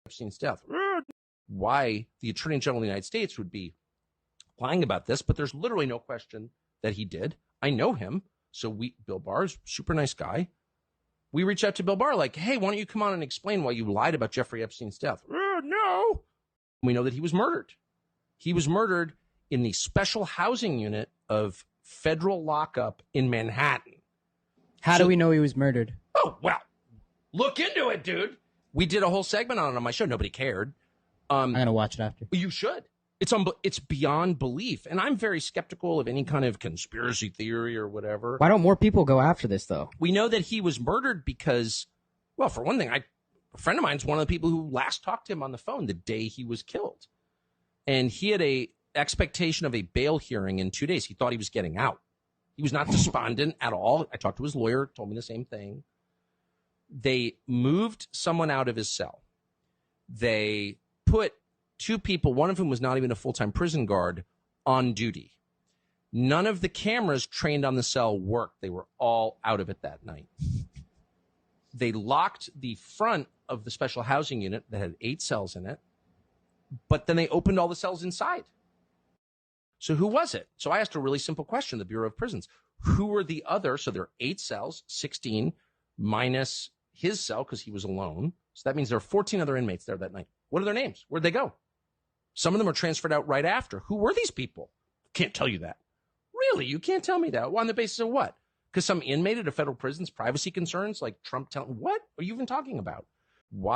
Epstein's death. Why the Attorney General of the United States would be lying about this, but there's literally no question that he did. I know him. So Bill Barr's super nice guy. We reach out to Bill Barr like, hey, why don't you come on and explain why you lied about Jeffrey Epstein's death? No. We know that he was murdered. He was murdered in the special housing unit of federal lockup in Manhattan. How do we know he was murdered? Oh, well, look into it, dude. We did a whole segment on it on my show. Nobody cared. I'm going to watch it after. You should. It's beyond belief. And I'm very skeptical of any kind of conspiracy theory or whatever. Why don't more people go after this, though? We know that he was murdered because, well, for one thing, a friend of mine is one of the people who last talked to him on the phone the day he was killed. And he had a expectation of a bail hearing in 2 days. He thought he was getting out. He was not despondent at all. I talked to his lawyer, told me the same thing. They moved someone out of his cell. They put two people, one of whom was not even a full-time prison guard, on duty. None of the cameras trained on the cell worked. They were all out of it that night. They locked the front of the special housing unit that had 8 cells in it, but then they opened all the cells inside. So who was it? So I asked a really simple question, the Bureau of Prisons. Who were the other? So there are 8 cells, 16 minus his cell because he was alone. So that means there are 14 other inmates there that night. What are their names? Where'd they go? Some of them are transferred out right after. Who were these people? Can't tell you that. Really? You can't tell me that? Well, on the basis of what? Because some inmate at a federal prison's privacy concerns, like Trump telling, what are you even talking about? Why?